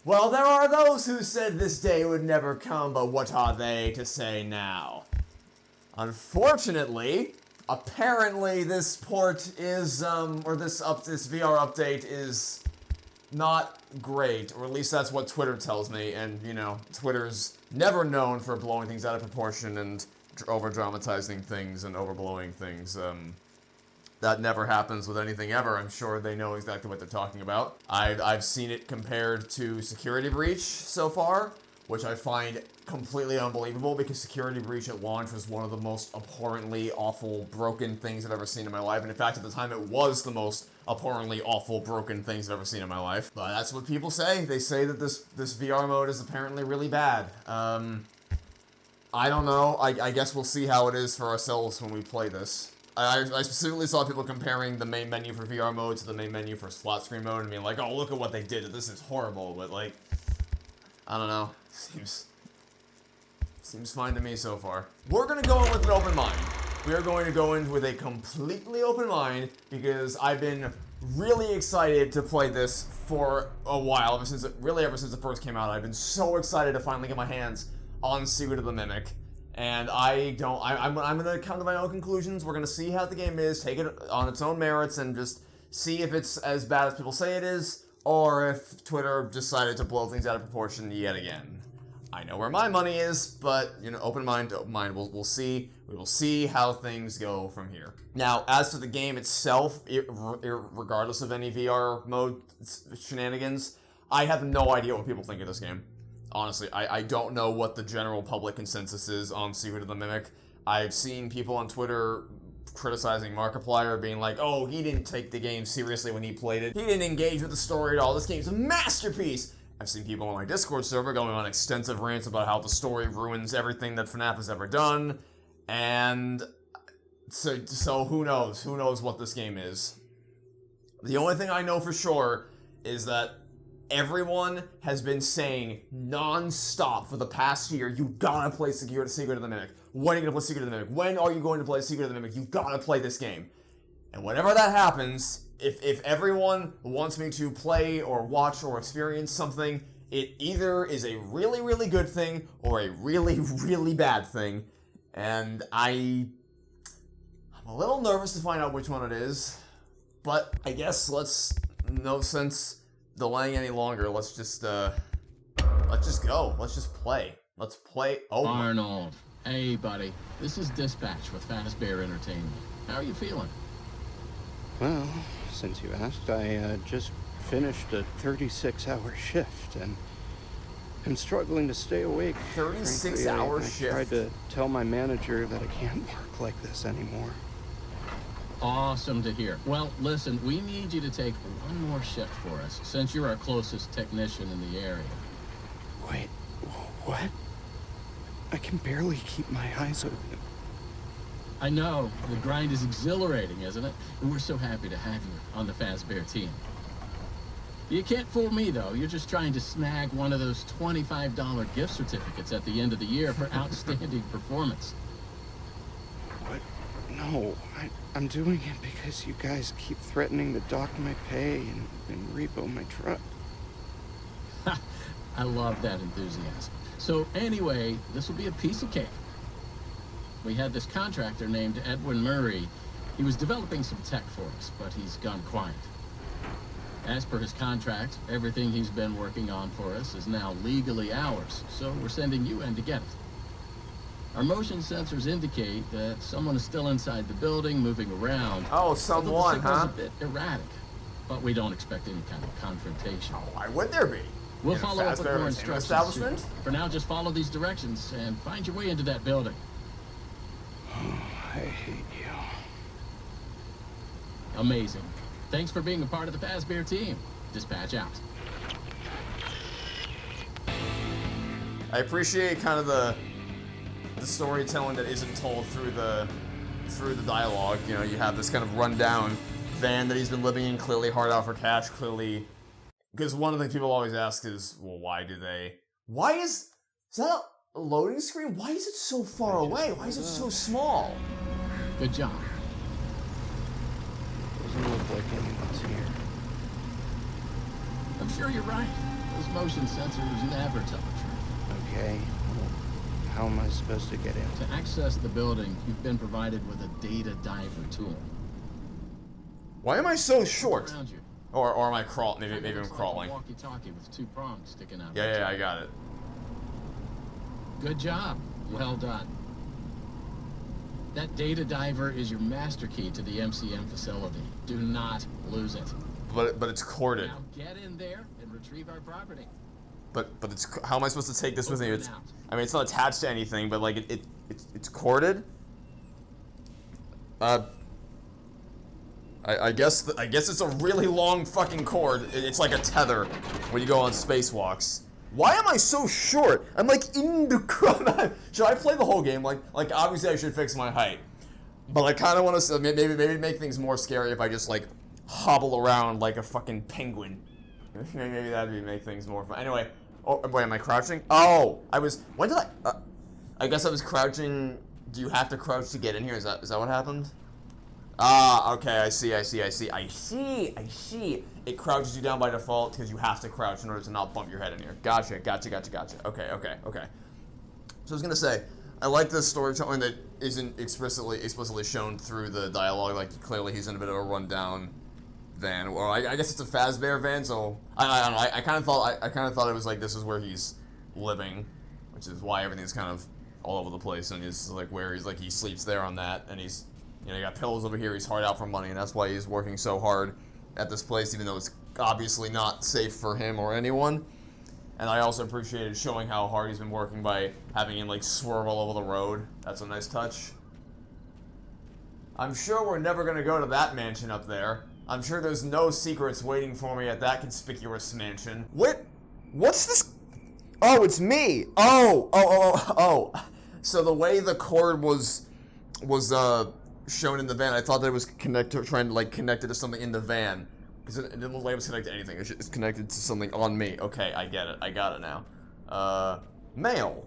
Well, there are those who said this day would never come, but what are they to say now? Unfortunately, apparently this port is, this VR update is not great, or at least that's what Twitter tells me, and, you know, Twitter's never known for blowing things out of proportion and over-dramatizing things and overblowing things. That never happens with anything ever. I'm sure they know exactly what they're talking about. I've seen it compared to Security Breach so far, which I find completely unbelievable because Security Breach at launch was one of the most abhorrently awful, broken things I've ever seen in my life. And in fact, at the time, it was the most abhorrently awful, broken things I've ever seen in my life. But that's what people say. They say that this VR mode is apparently really bad. I don't know. I guess we'll see how it is for ourselves when we play this. I specifically saw people comparing the main menu for VR mode to the main menu for slot screen mode and being like, oh, look at what they did. This is horrible. But, like, I don't know. Seems fine to me so far. We're going to go in with an open mind. We are going to go in with a completely open mind because I've been really excited to play this for a while, ever since it first came out. I've been so excited to finally get my hands on Secret of the Mimic. And I'm gonna come to my own conclusions. We're gonna see how the game is, take it on its own merits, and just see if it's as bad as people say it is, or if Twitter decided to blow things out of proportion yet again. I know where my money is, but, you know, open mind, we'll see. We will see how things go from here. Now, as to the game itself, regardless of any VR mode shenanigans, I have no idea what people think of this game. Honestly, I don't know what the general public consensus is on Secret of the Mimic. I've seen people on Twitter criticizing Markiplier, being like, oh, he didn't take the game seriously when he played it. He didn't engage with the story at all. This game's a masterpiece! I've seen people on my Discord server going on extensive rants about how the story ruins everything that FNAF has ever done. And so who knows? Who knows what this game is? The only thing I know for sure is that everyone has been saying non-stop for the past year, you gotta play Secret of the Mimic. When are you gonna play Secret of the Mimic? When are you going to play Secret of the Mimic? You gotta play this game. And whenever that happens, if everyone wants me to play or watch or experience something, it either is a really, really good thing or a really, really bad thing. And I'm a little nervous to find out which one it is. But I guess no sense delaying any longer. Let's just go. Let's just play. Let's play. Oh, Arnold. Hey, buddy. This is Dispatch with Fazbear Entertainment. How are you feeling? Well, since you asked, I just finished a 36-hour shift, and I'm struggling to stay awake. 36-hour shift? I tried to tell my manager that I can't work like this anymore. Awesome to hear. Well, listen, we need you to take one more shift for us, since you're our closest technician in the area. Wait, what? I can barely keep my eyes open. I know. The grind is exhilarating, isn't it? And we're so happy to have you on the Fazbear team. You can't fool me, though. You're just trying to snag one of those $25 gift certificates at the end of the year for outstanding performance. What? No, I'm doing it because you guys keep threatening to dock my pay and repo my truck. I love that enthusiasm. So anyway, this will be a piece of cake. We had this contractor named Edwin Murray. He was developing some tech for us, but he's gone quiet. As per his contract, everything he's been working on for us is now legally ours, so we're sending you in to get it. Our motion sensors indicate that someone is still inside the building, moving around. Oh, someone, huh? The signal's a bit erratic, but we don't expect any kind of confrontation. Oh, why would there be? We'll follow up with more instructions establishment? soon. For now, just follow these directions and find your way into that building. I hate you. Amazing. Thanks for being a part of the Fazbear team. Dispatch out. I appreciate kind of the storytelling that isn't told through the dialogue. You know, you have this kind of rundown van that he's been living in, clearly hard out for cash, clearly. Because one of the things people always ask is, well, why is that a loading screen? Why is it so far away? Why is it so small? Good job. Doesn't look like anyone's here. I'm sure you're right. Those motion sensors never tell the truth. Okay. Well, how am I supposed to get in? To access the building, you've been provided with a data diver tool. Why am I so short? Around you. Or am I crawling? Maybe I'm Looks like a crawling. walkie-talkie with 2 prongs sticking out. Yeah, I got it. Good job. Well done. That data diver is your master key to the MCM facility. Do not lose it. But it's corded. Now get in there and retrieve our property. But it's, how am I supposed to take this with me? Open It's, out. I mean, it's not attached to anything, but like it's corded. I guess it's a really long fucking cord. It's like a tether when you go on spacewalks. Why am I so short? I'm like in the Should I play the whole game? Like obviously I should fix my height, but I kind of want to maybe make things more scary if I just like hobble around like a fucking penguin. Maybe that'd make things more fun. Anyway, oh wait, am I crouching? Oh, I was. When did I guess I was crouching. Do you have to crouch to get in here? Is that what happened? Ah, okay, I see. It crouches you down by default because you have to crouch in order to not bump your head in here. Gotcha. Okay. So I was gonna say, I like this storytelling that isn't explicitly shown through the dialogue. Like clearly he's in a bit of a rundown van. Well, I guess it's a Fazbear van. So I don't know. I kind of thought it was like this is where he's living, which is why everything's kind of all over the place. And he's like where he's like he sleeps there on that, and he's. You know, you got pillows over here, he's hard out for money, and that's why he's working so hard at this place, even though it's obviously not safe for him or anyone. And I also appreciated showing how hard he's been working by having him, like, swerve all over the road. That's a nice touch. I'm sure we're never gonna go to that mansion up there. I'm sure there's no secrets waiting for me at that conspicuous mansion. What's this? Oh, it's me! Oh. So the way the cord was shown in the van, I thought that it was connect it to something in the van, because it didn't look like it was connected to anything. It's connected to something on me. Okay, I get it. I got it now. Mail.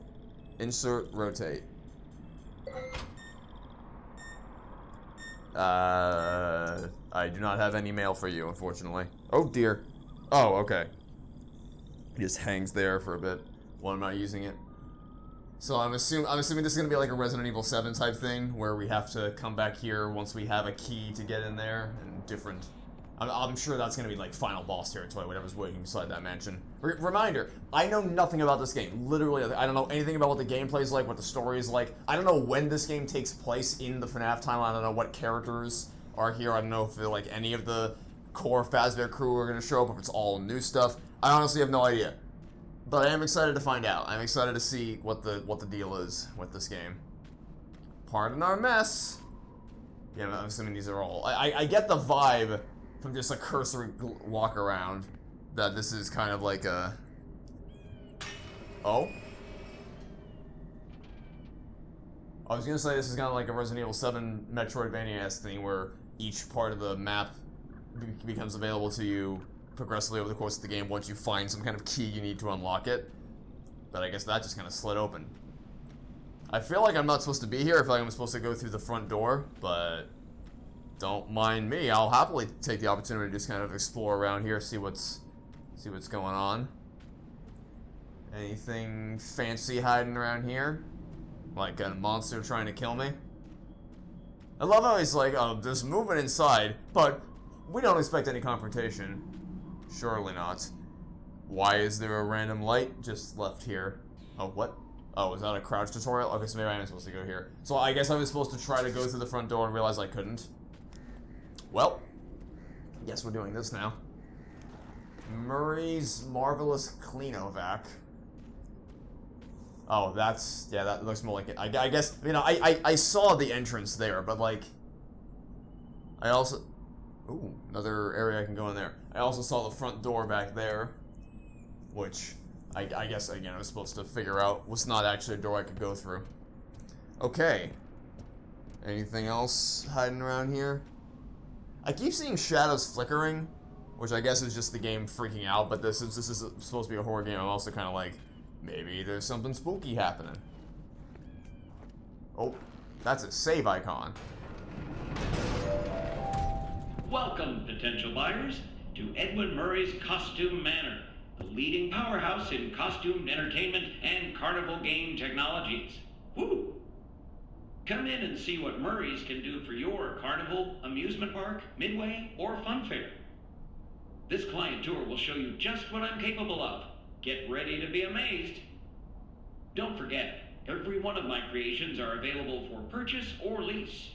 Insert rotate. I do not have any mail for you, unfortunately. Oh dear. Oh, okay. It just hangs there for a bit while I'm not using it. So I'm assuming this is gonna be like a Resident Evil 7 type thing, where we have to come back here once we have a key to get in there, and different. I'm sure that's gonna be like final boss territory, whatever's waiting inside that mansion. Reminder: I know nothing about this game. Literally, I don't know anything about what the gameplay is like, what the story is like. I don't know when this game takes place in the FNAF timeline. I don't know what characters are here. I don't know if like any of the core Fazbear crew are gonna show up, if it's all new stuff. I honestly have no idea. But I am excited to find out. I'm excited to see what the deal is with this game. Pardon our mess. Yeah, I'm assuming these are all. I get the vibe from just a cursory walk around that this is kind of like a. Oh. I was gonna say this is kind of like a Resident Evil 7 Metroidvania-esque thing where each part of the map becomes available to you progressively over the course of the game once you find some kind of key you need to unlock it. But I guess that just kind of slid open. I feel like I'm not supposed to be here. I feel like I'm supposed to go through the front door, but don't mind me. I'll happily take the opportunity to just kind of explore around here, see what's going on. Anything fancy hiding around here? Like a monster trying to kill me? I love how he's like, oh, there's movement inside, but we don't expect any confrontation. Surely not. Why is there a random light just left here? Oh, what? Oh, is that a crouch tutorial? Okay, so maybe I am supposed to go here. So I guess I was supposed to try to go through the front door and realize I couldn't. Well, I guess we're doing this now. Murray's Marvelous Cleanovac. Oh, yeah, that looks more like it. I guess, you know, I saw the entrance there, but like, I also... Ooh, another area I can go in there. I also saw the front door back there, which I guess, again, I was supposed to figure out was not actually a door I could go through. Okay. Anything else hiding around here? I keep seeing shadows flickering, which I guess is just the game freaking out, but this is supposed to be a horror game. I'm also kind of like, maybe there's something spooky happening. Oh, that's a save icon. Welcome, potential buyers, to Edwin Murray's Costume Manor, a leading powerhouse in costumed entertainment and carnival game technologies. Woo! Come in and see what Murray's can do for your carnival, amusement park, midway, or fun fair. This client tour will show you just what I'm capable of. Get ready to be amazed. Don't forget, every one of my creations are available for purchase or lease.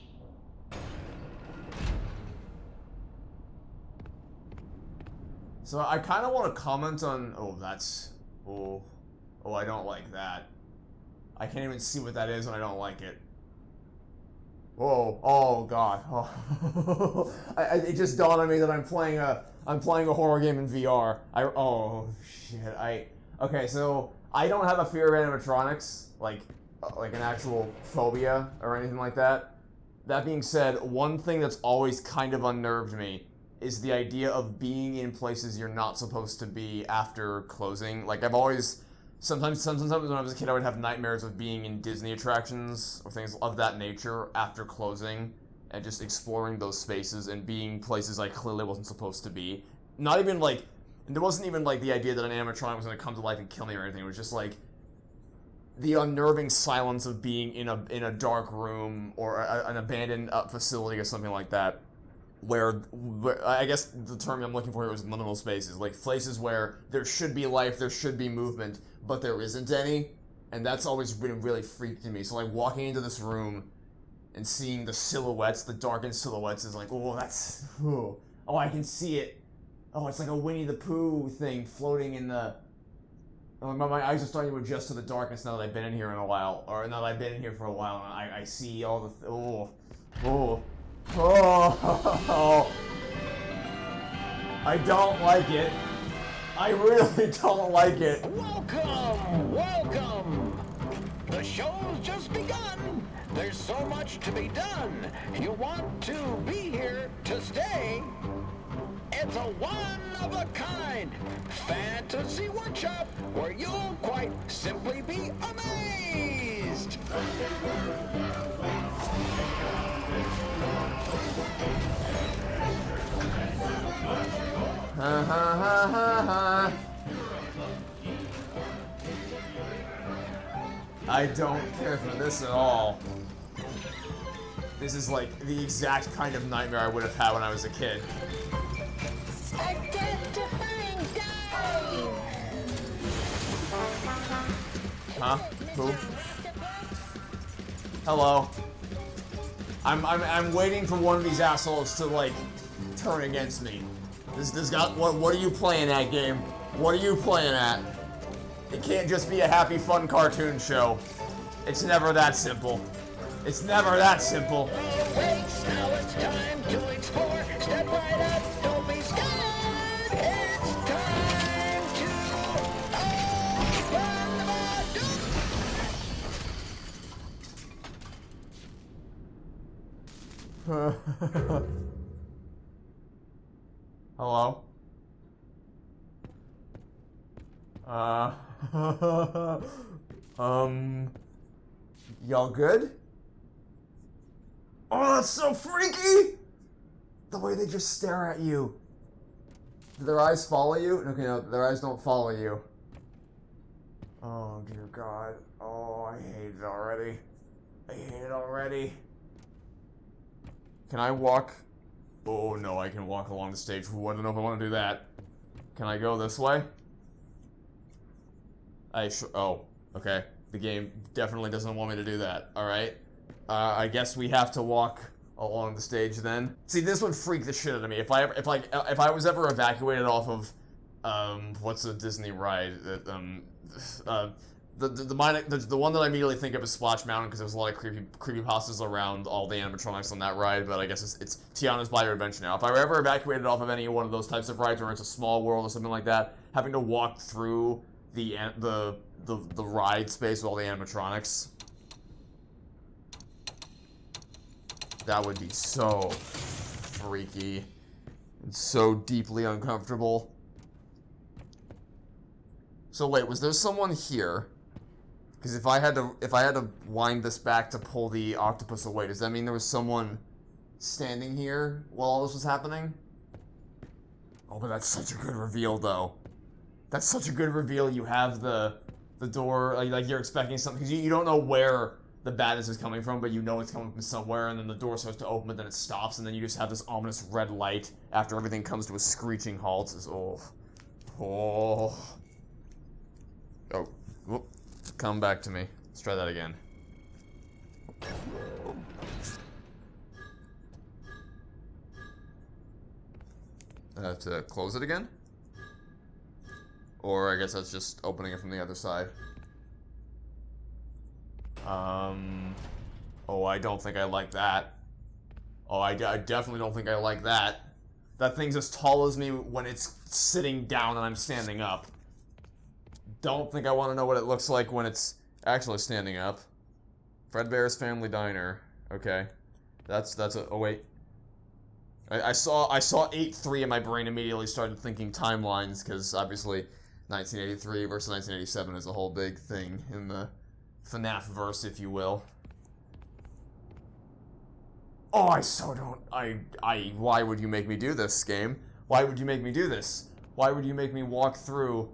So I kind of want to comment on... Oh, that's... Oh, I don't like that. I can't even see what that is and I don't like it. Whoa! Oh God! Oh. It just dawned on me that I'm playing a horror game in VR. Oh shit! Okay, so I don't have a fear of animatronics, like an actual phobia or anything like that. That being said, one thing that's always kind of unnerved me is the idea of being in places you're not supposed to be after closing. Like I've always. Sometimes when I was a kid, I would have nightmares of being in Disney attractions or things of that nature after closing and just exploring those spaces and being places I clearly wasn't supposed to be. Not even like, there wasn't even like the idea that an animatronic was going to come to life and kill me or anything. It was just like the unnerving silence of being in a dark room or an abandoned facility or something like that. Where I guess the term I'm looking for here was liminal spaces, like places where there should be life, there should be movement, but there isn't any, and that's always been really freaky to me. So like walking into this room and seeing the silhouettes, the darkened silhouettes, is like, oh, that's, oh, I can see it. Oh, it's like a Winnie the Pooh thing floating in the. Oh, my eyes are starting to adjust to the darkness now that I've been in here in a while, or now that I've been in here for a while, and I see all the. Oh. I don't like it. I really don't like it. Welcome! The show's just begun. There's so much to be done. You want to be here to stay. It's a one-of-a-kind fantasy workshop where you'll quite simply be amazed. I don't care for this at all. This is like the exact kind of nightmare I would have had when I was a kid. Huh? Who? Hello. I'm waiting for one of these assholes to like turn against me. This guy. What are you playing at, game? What are you playing at? It can't just be a happy, fun cartoon show. It's never that simple. It's never that simple. Wait, now it's time to explore. Step right up, don't be scared. It's time to open the door. Hello? Y'all good? Oh, that's so freaky! The way they just stare at you. Do their eyes follow you? Okay, no, their eyes don't follow you. Oh, dear God. Oh, I hate it already. I hate it already. Can I walk? Oh, no, I can walk along the stage. Ooh, I don't know if I want to do that. Can I go this way? Oh, okay. The game definitely doesn't want me to do that. Alright. I guess we have to walk along the stage then. See, this would freak the shit out of me. If I was ever evacuated off of, what's the Disney ride? The one that I immediately think of is Splash Mountain, because there's a lot of creepypastas around all the animatronics on that ride, but I guess it's Tiana's Bio Adventure now. If I were ever evacuated off of any one of those types of rides, or it's a small world or something like that, having to walk through the ride space with all the animatronics, that would be so freaky and so deeply uncomfortable. So wait, was there someone here? Because if I had to wind this back to pull the octopus away, does that mean there was someone standing here while all this was happening? Oh, but that's such a good reveal, though. That's such a good reveal. You have the door, like you're expecting something, because you don't know where the badness is coming from, but you know it's coming from somewhere, and then the door starts to open, but then it stops, and then you just have this ominous red light after everything comes to a screeching halt. It's, oh. Whoop. Come back to me. Let's try that again. I have to close it again? Or I guess that's just opening it from the other side. Oh, I don't think I like that. Oh, I definitely don't think I like that. That thing's as tall as me when it's sitting down and I'm standing up. Don't think I want to know what it looks like when it's actually standing up. Fredbear's Family Diner. Okay. That's a, oh wait. I saw 8-3 and my brain immediately started thinking timelines, because obviously 1983 versus 1987 is a whole big thing in the FNAF verse, if you will. Oh, I so don't, why would you make me do this, game? Why would you make me do this? Why would you make me walk through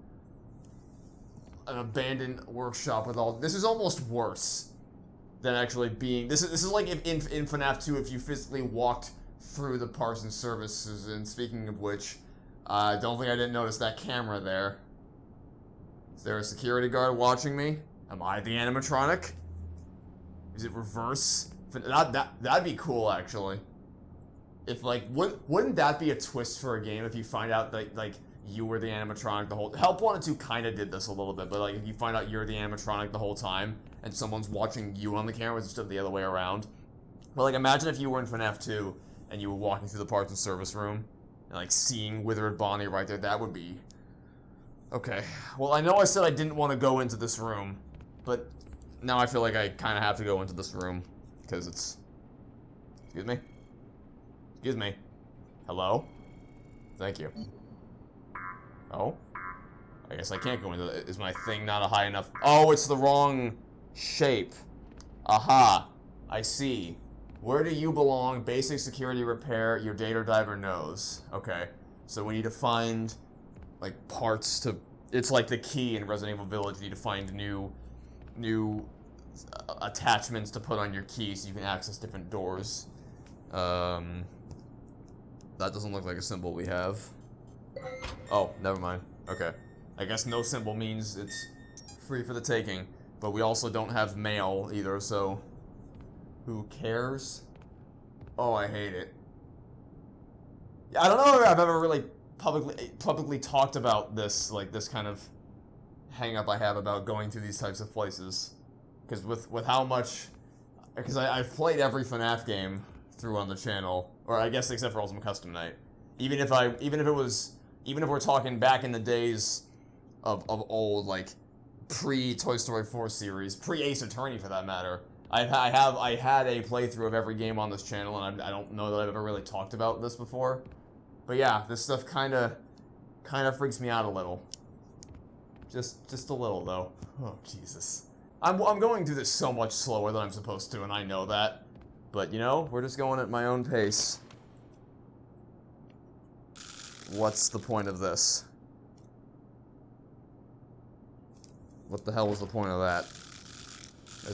an abandoned workshop with all, this is almost worse than actually being, this is like if in FNAF 2, if you physically walked through the parts and services, and speaking of which, I don't think I didn't notice that camera there. Is there a security guard watching me? Am I the animatronic? Is it reverse? That'd be cool, actually. If, like, wouldn't that be a twist for a game if you find out that, like, you were the animatronic the whole... Help 1 and 2 kind of did this a little bit, but, like, if you find out you're the animatronic the whole time, and someone's watching you on the camera instead of the other way around. But, like, imagine if you were in FNAF 2, and you were walking through the parts and service room, and, like, seeing Withered Bonnie right there. That would be... Okay. Well, I know I said I didn't want to go into this room, but now I feel like I kind of have to go into this room, because it's... Excuse me? Excuse me. Hello? Thank you. Oh? I guess I can't go into it. Is my thing not a high enough... Oh, it's the wrong shape. Aha. I see. Where do you belong? Basic security repair. Your data diver knows. Okay. So we need to find, like, parts to... It's like the key in Resident Evil Village. You need to find new attachments to put on your key so you can access different doors. That doesn't look like a symbol we have. Oh, never mind. Okay. I guess no symbol means it's free for the taking. But we also don't have mail either, so... Who cares? Oh, I hate it. I don't know if I've ever really publicly talked about this, like, this kind of hang-up I have about going through these types of places. Because with how much... Because I've played every FNAF game through on the channel, or I guess except for Ultimate Custom Night. Even if we're talking back in the days of old, like, pre-Toy Story 4 series, pre-Ace Attorney for that matter, I had a playthrough of every game on this channel, and I don't know that I've ever really talked about this before. But yeah, this stuff kind of freaks me out a little. Just a little, though. Oh, Jesus. I'm going through this so much slower than I'm supposed to, and I know that. But, you know, we're just going at my own pace. What's the point of this? What the hell was the point of that? I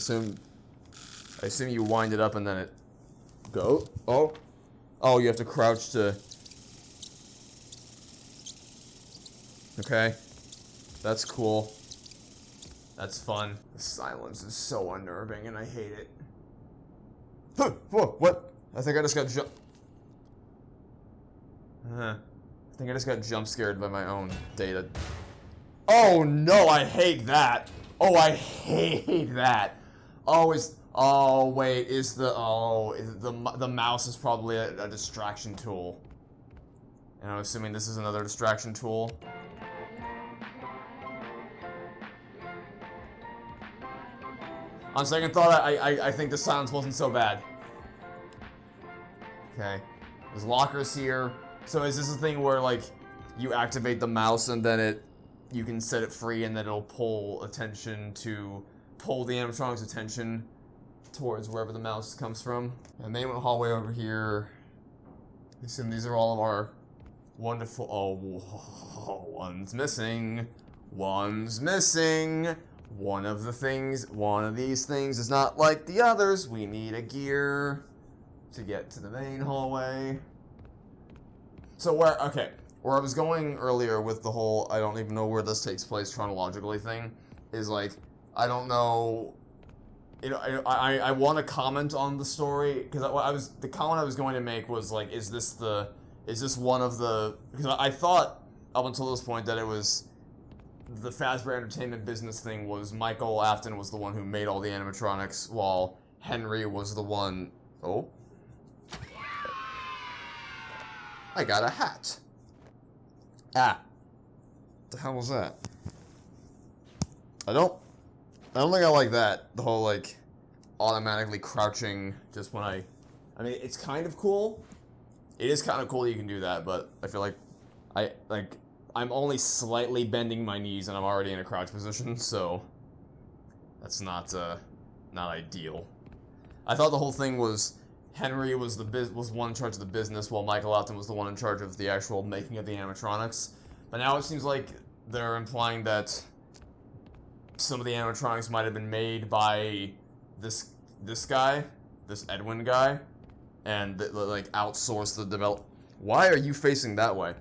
assume you wind it up and then it go. Oh, you have to crouch to. Okay, that's cool. That's fun. The silence is so unnerving, and I hate it. Whoa, what? I think I just got jump scared by my own data. Oh no, I hate that. Oh, I hate that. Oh wait, the mouse is probably a distraction tool. And I'm assuming this is another distraction tool. On second thought, I think the silence wasn't so bad. Okay. There's lockers here. So is this a thing where, like, you activate the mouse and then you can set it free and then it'll pull the animatronic's attention towards wherever the mouse comes from? And main hallway over here. I assume these are all of our Wonderful. Oh, one's missing. One's missing. One of these things is not like the others. We need a gear to get to the main hallway. So where I was going earlier with the whole I don't even know where this takes place chronologically thing is like, I don't know, you know, I want to comment on the story because the comment I was going to make was like, is this one of the, because I thought up until this point that it was the Fazbear Entertainment business thing was Michael Afton was the one who made all the animatronics while Henry was the one. Oh, I got a hat. Ah, what the hell was that? I don't think I like that. The whole like automatically crouching just when I mean, it's kind of cool. It is kind of cool that you can do that, but I feel like I'm only slightly bending my knees and I'm already in a crouch position, so that's not ideal. I thought the whole thing was Henry was one in charge of the business while Michael Afton was the one in charge of the actual making of the animatronics. But now it seems like they're implying that some of the animatronics might have been made by this guy, this Edwin guy, and like outsource the develop. Why are you facing that way?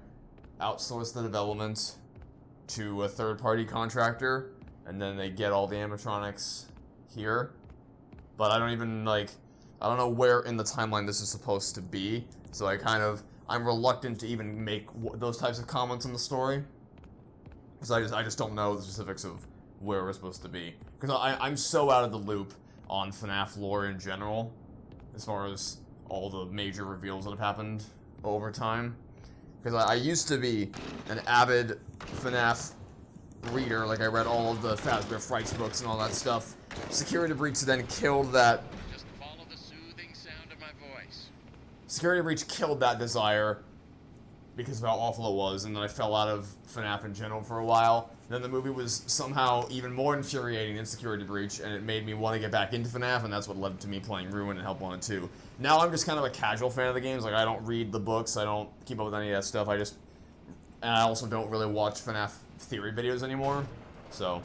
Outsource the development to a third-party contractor, and then they get all the animatronics here. But I don't know where in the timeline this is supposed to be, so I'm reluctant to even make those types of comments in the story, because I just don't know the specifics of where we're supposed to be. Because I'm so out of the loop on FNAF lore in general, as far as all the major reveals that have happened over time. Because I used to be an avid FNAF reader, like I read all of the Fazbear Frights books and all that stuff. Security Breach then killed that. Just follow the soothing sound of my voice. Security Breach killed that desire because of how awful it was, and then I fell out of FNAF in general for a while. Then the movie was somehow even more infuriating than Security Breach, and it made me want to get back into FNAF, and that's what led to me playing Ruin and Help Wanted 2. Now I'm just kind of a casual fan of the games. Like, I don't read the books, I don't keep up with any of that stuff. And I also don't really watch FNAF theory videos anymore. So,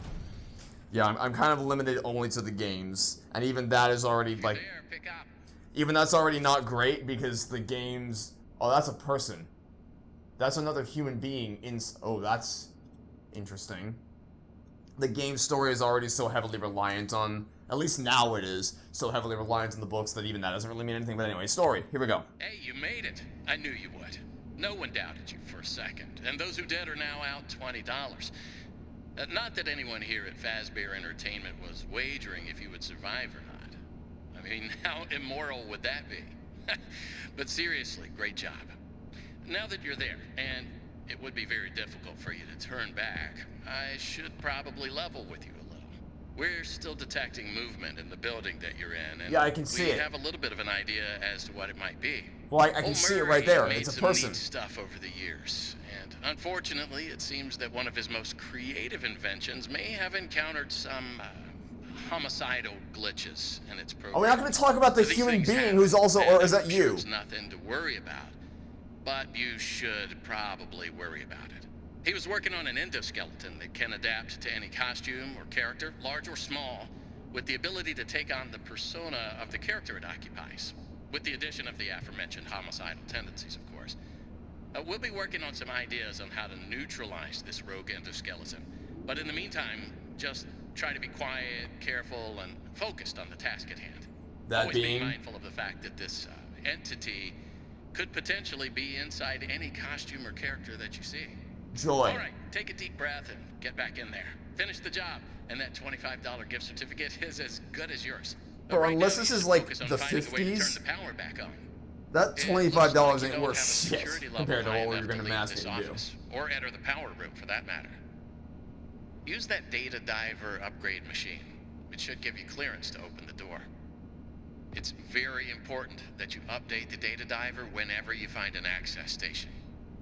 yeah, I'm kind of limited only to the games, and even that is already like, even that's already not great because the games. Oh, that's a person. That's another human being in. Oh, that's interesting. The game story is already so heavily reliant on, at least now it is, so heavily reliant on the books that even that doesn't really mean anything. But anyway, story. Here we go. Hey, you made it. I knew you would. No one doubted you for a second. And those who did are now out $20. Not that anyone here at Fazbear Entertainment was wagering if you would survive or not. I mean, how immoral would that be? But seriously, great job. Now that you're there, and it would be very difficult for you to turn back, I should probably level with you a little. We're still detecting movement in the building that you're in, and yeah, I can see it. We have a little bit of an idea as to what it might be. Well, I can see it right there. It's a person. Made some neat stuff over the years, and unfortunately, it seems that one of his most creative inventions may have encountered some homicidal glitches in its program. Are we not going to talk about the human being who's also, or is that you? It's nothing to worry about. But you should probably worry about it. He was working on an endoskeleton that can adapt to any costume or character, large or small, with the ability to take on the persona of the character it occupies, with the addition of the aforementioned homicidal tendencies, of course. We'll be working on some ideas on how to neutralize this rogue endoskeleton. But in the meantime, just try to be quiet, careful, and focused on the task at hand. That Always being? be mindful of the fact that this entity could potentially be inside any costume or character that you see. Joy. All right, take a deep breath and get back in there. Finish the job, and that $25 gift certificate is as good as yours. But Right unless now, this you is should like focus on the finding a way to 50s, turn the power back on. that It $25 looks like you ain't don't worth have a shit security level compared to high what we're enough going to leave mask this it to do. office, or enter the power room for that matter. Use that data diver upgrade machine. It should give you clearance to open the door. It's very important that you update the data diver whenever you find an access station.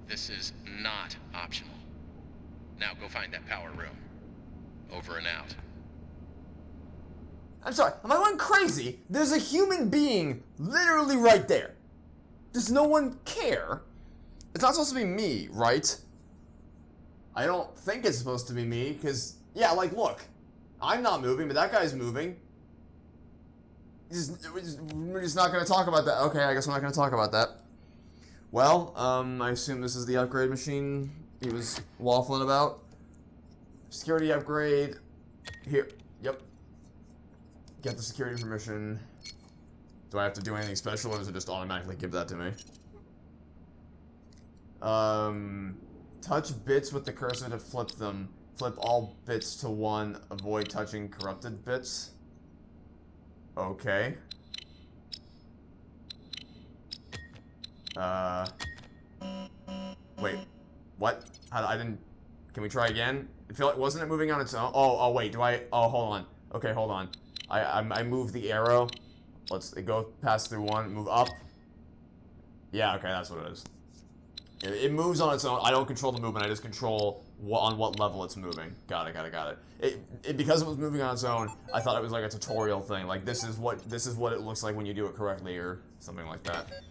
This is not optional. Now go find that power room. Over and out. I'm sorry, am I going crazy? There's a human being literally right there. Does no one care It's not supposed to be me, right? I don't think it's supposed to be me, because, yeah, like, look. I'm not moving, but that guy's moving. We're just not going to talk about that. Okay, I guess we're not going to talk about that. Well, I assume this is the upgrade machine he was waffling about. Security upgrade. Here. Yep. Get the security permission. Do I have to do anything special, or does it just automatically give that to me? Touch bits with the cursor to flip them. Flip all bits to 1. Avoid touching corrupted bits. Okay. Wait. What? I didn't... Can we try again? I feel like... Wasn't it moving on its own? Oh, wait. Do I... Oh, hold on. Okay, hold on. I move the arrow. Let's go past through 1. Move up. Yeah, okay, that's what it is. It moves on its own. I don't control the movement. I just control on what level it's moving. Got it. Because it was moving on its own, I thought it was like a tutorial thing. Like, this is what it looks like when you do it correctly, or something like that.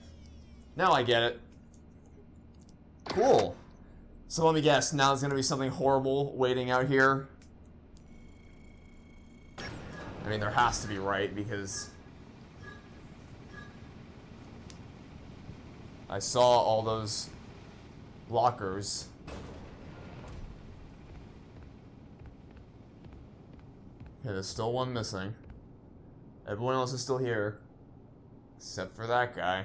Now I get it. Cool. So let me guess. Now there's gonna be something horrible waiting out here. I mean, there has to be, right? Because I saw all those lockers. Okay, there's still one missing. Everyone else is still here. Except for that guy.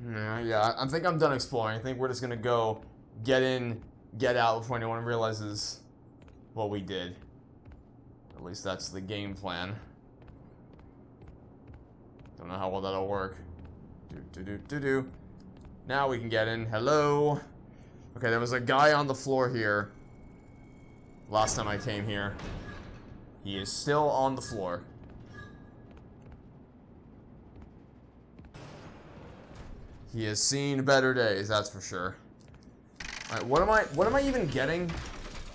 Yeah, I think I'm done exploring. I think we're just gonna go get in, get out before anyone realizes what we did. At least that's the game plan. Don't know how well that'll work. Do. Now we can get in. Hello. Okay, there was a guy on the floor here last time I came here. He is still on the floor. He has seen better days, that's for sure. Alright, what am I even getting?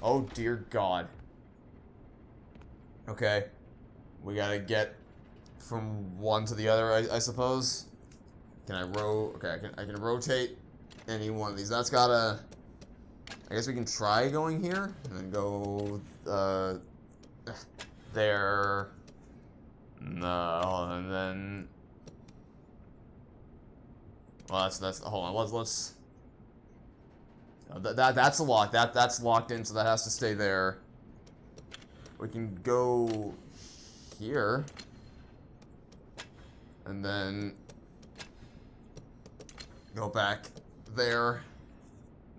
Oh dear God. Okay. We gotta get from one to the other, I suppose. Can I okay, I can rotate any one of these. That's gotta... I guess we can try going here, and then go, there. No, and then... Well, that's, hold on, let's... That's a lock, that's locked in, so that has to stay there. We can go here. And then go back there.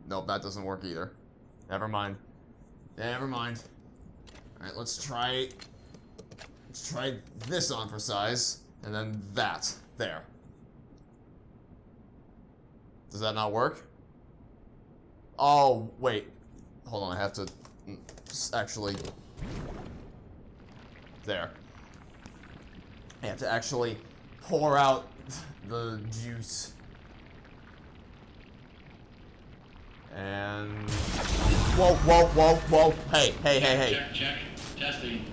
Nope, that doesn't work either. Never mind. Alright, let's try this on for size. And then that. There. Does that not work? Oh, wait. Hold on, I have to actually... There. I have to actually pour out the juice. And... Whoa. Hey. Check. Testing.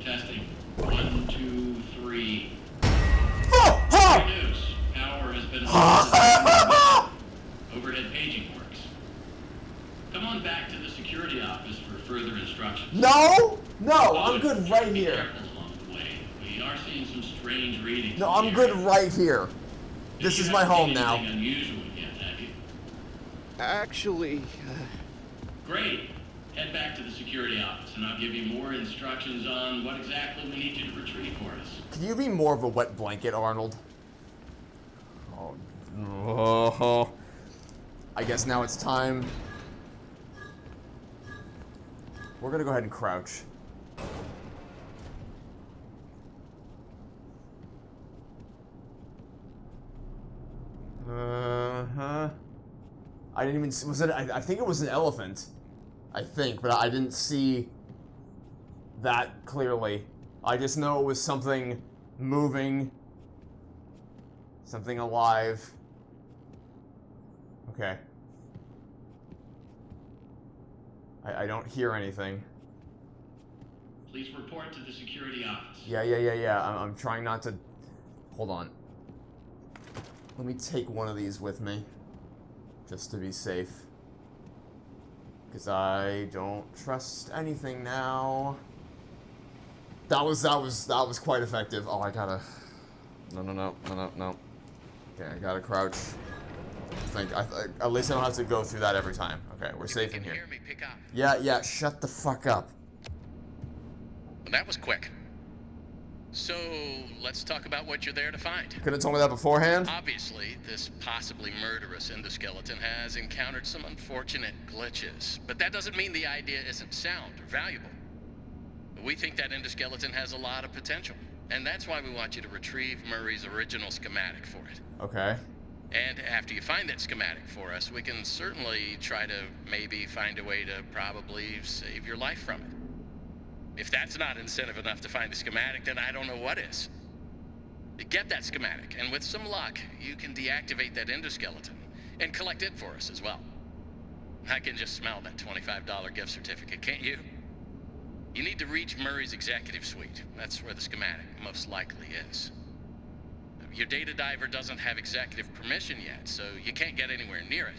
1, 2, 3. Oh! Great news. Power has been overhead paging works. Come on back to the security office for further instructions. No, I'm good right Be here. careful along the way. We are seeing some strange readings. No, I'm good right here. This is my home now. Anything unusual yet, have you? Actually, Great. Head back to the security office, and I'll give you more instructions on what exactly we need you to retrieve for us. Can you be more of a wet blanket, Arnold? Oh. I guess now it's time. We're gonna go ahead and crouch. I didn't even... Was it... I think it was an elephant. I think, but I didn't see that clearly. I just know it was something moving. Something alive. Okay. I don't hear anything. Please report to the security office. Yeah. I'm trying not to... Hold on. Let me take one of these with me, just to be safe. Because I don't trust anything now. That was quite effective. Oh, I gotta... No. Okay, I gotta crouch. At least I don't have to go through that every time. Okay, we're safe in here. Hear me, pick up. Yeah, shut the fuck up. Well, that was quick. So, let's talk about what you're there to find. Couldn't have told me that beforehand? Obviously, this possibly murderous endoskeleton has encountered some unfortunate glitches, but that doesn't mean the idea isn't sound or valuable. We think that endoskeleton has a lot of potential, and that's why we want you to retrieve Murray's original schematic for it. Okay. And after you find that schematic for us, we can certainly try to maybe find a way to probably save your life from it. If that's not incentive enough to find the schematic, then I don't know what is. Get that schematic, and with some luck, you can deactivate that endoskeleton and collect it for us as well. I can just smell that $25 gift certificate, can't you? You need to reach Murray's executive suite. That's where the schematic most likely is. Your data diver doesn't have executive permission yet, so you can't get anywhere near it.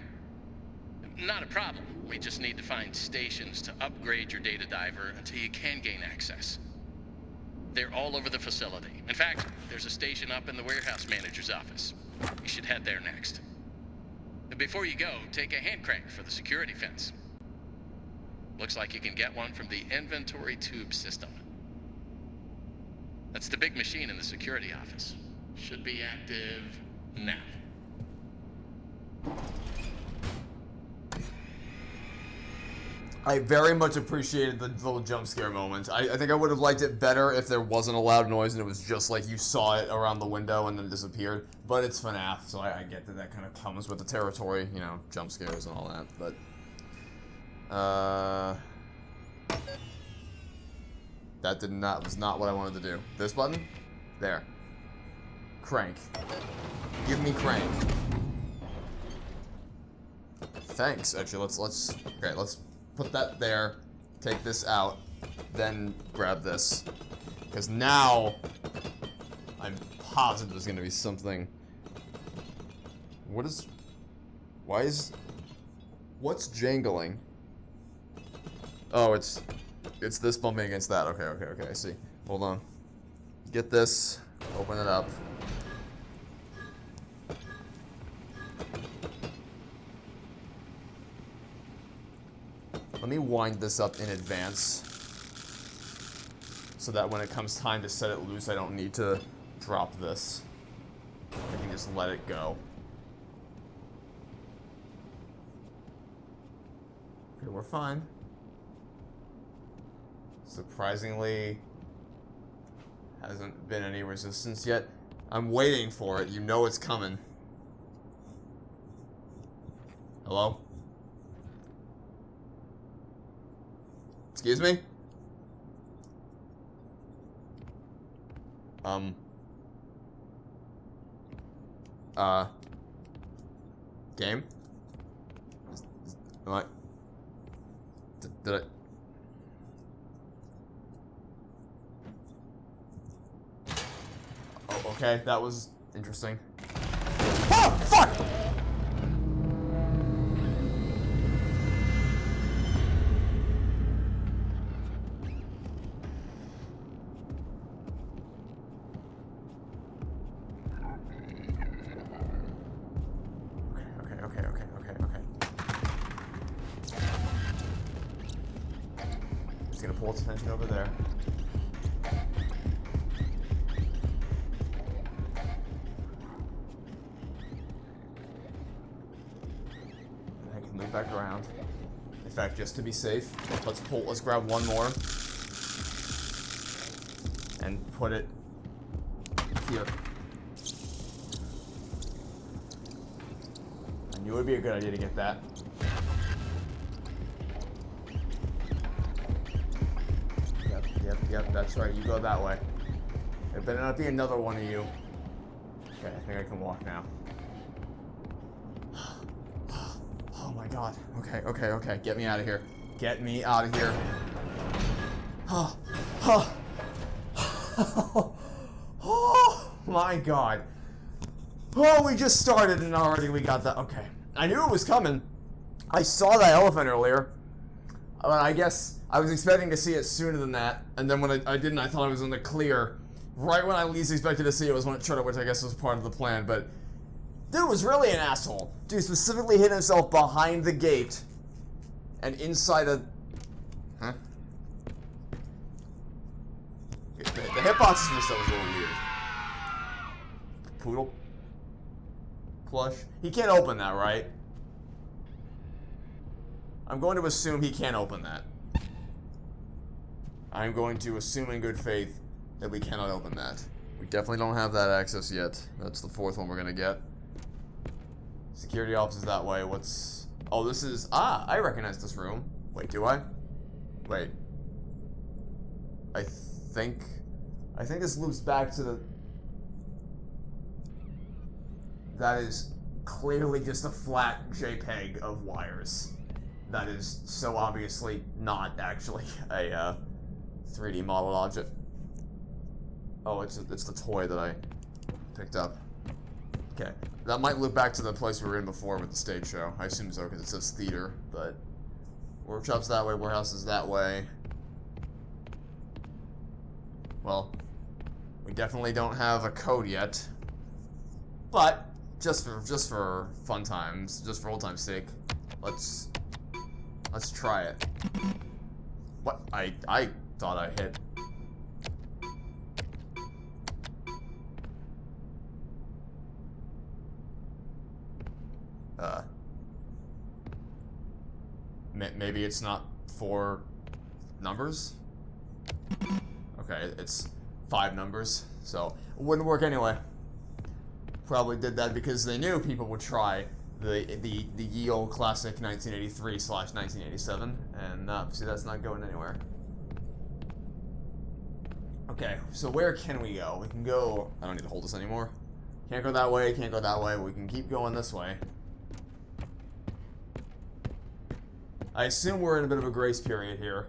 Not a problem. We just need to find stations to upgrade your data diver until you can gain access. They're all over the facility. In fact, there's a station up in the warehouse manager's office. You should head there next. Before you go, take a hand crank for the security fence. Looks like you can get one from the inventory tube system. That's the big machine in the security office. Should be active now. I very much appreciated the little jump scare moment. I think I would have liked it better if there wasn't a loud noise and it was just like you saw it around the window and then it disappeared. But it's FNAF, so I get that kind of comes with the territory, you know, jump scares and all that. But, that was not what I wanted to do. This button? There. Crank. Give me crank. Thanks. Actually, let's put that there, take this out, then grab this. Because now, I'm positive there's gonna be something. What's jangling? Oh, it's this bumping against that. Okay, I see. Hold on. Get this, open it up. Let me wind this up in advance so that when it comes time to set it loose, I don't need to drop this. I can just let it go. Okay, we're fine. Surprisingly, hasn't been any resistance yet. I'm waiting for it. You know it's coming. Hello? Excuse me? Game? Am I... Did I... Oh, okay, that was interesting. Oh, fuck! Okay. Just gonna pull its attention over there. I can move back around. In fact, just to be safe, let's grab one more. And put it here. I knew it would be a good idea to get that. Yep, that's right. You go that way. There better not be another one of you. Okay, I think I can walk now. Oh my god. Okay. Get me out of here. Get me out of here. Oh my god. Oh, we just started and already we got that. Okay. I knew it was coming. I saw that elephant earlier. But I guess I was expecting to see it sooner than that. And then when I didn't, I thought I was in the clear. Right when I least expected to see it was when it showed up, which I guess was part of the plan. But dude was really an asshole. Dude specifically hid himself behind the gate and inside a... Huh? The hitboxes for this stuff was a little weird. Poodle? Plush? He can't open that, right? I'm going to assume he can't open that. I'm going to assume in good faith that we cannot open that. We definitely don't have that access yet. That's the fourth one we're gonna get. Security office is that way. What's... Oh, this is... Ah, I recognize this room. Wait, do I? Wait. I think this loops back to the... That is clearly just a flat JPEG of wires. That is so obviously not actually a 3D modeled object. Oh, it's the toy that I picked up. Okay, that might loop back to the place we were in before with the stage show. I assume so because it says theater, but workshop's that way, warehouse is that way. Well, we definitely don't have a code yet, but just for fun times, just for old time's sake, let's try it. What? I thought I hit. Maybe it's not 4 numbers? Okay, it's 5 numbers, so it wouldn't work anyway. Probably did that because they knew people would try the ye old classic 1983/1987, and see, that's not going anywhere. Okay, so where can we go? We can go... I don't need to hold this anymore. Can't go that way, can't go that way. We can keep going this way. I assume we're in a bit of a grace period here.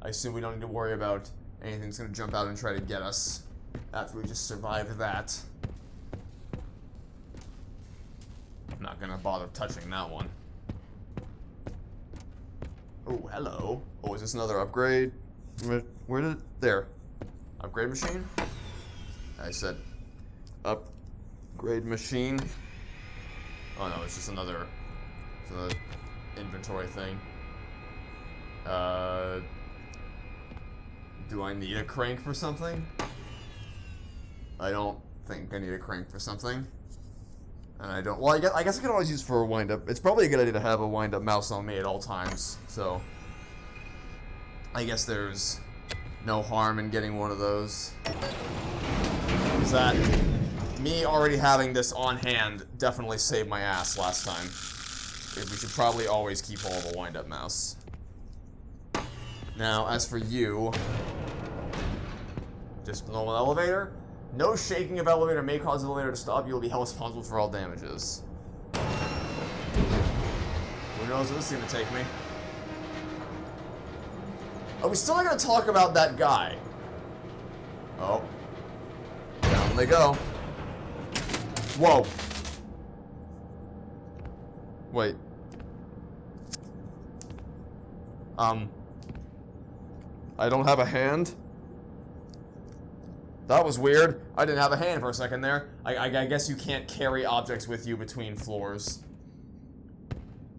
I assume we don't need to worry about anything that's going to jump out and try to get us after we just survive that. I'm not going to bother touching that one. Oh, hello. Oh, is this another upgrade? Where did it... There. Upgrade machine? I said upgrade machine. Oh no, it's just another inventory thing. Do I need a crank for something? I don't think I need a crank for something. And I don't... Well, I guess I could always use for a wind-up. It's probably a good idea to have a wind-up mouse on me at all times, so... I guess there's no harm in getting one of those. Is that... Me already having this on hand definitely saved my ass last time. We should probably always keep hold of a wind-up mouse. Now, as for you... Just a normal elevator? No shaking of elevator may cause the elevator to stop. You will be held responsible for all damages. Who knows where this is going to take me? Are we still not going to talk about that guy? Oh. Down they go. Whoa. Wait. I don't have a hand? That was weird. I didn't have a hand for a second there. I guess you can't carry objects with you between floors.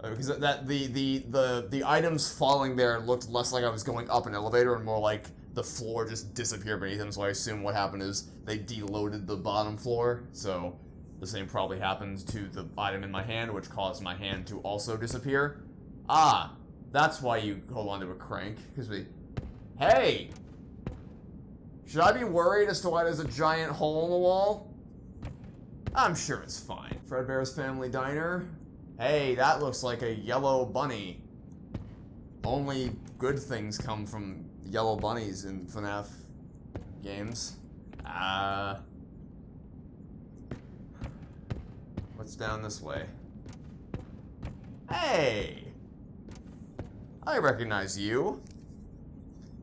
Because the items falling there looked less like I was going up an elevator and more like the floor just disappeared beneath them, so I assume what happened is they deloaded the bottom floor, so the same probably happened to the item in my hand, which caused my hand to also disappear. Ah, that's why you hold on to a crank, because we... Hey! Should I be worried as to why there's a giant hole in the wall? I'm sure it's fine. Fredbear's Family Diner. Hey, that looks like a yellow bunny. Only good things come from yellow bunnies in FNAF games. What's down this way? Hey! I recognize you.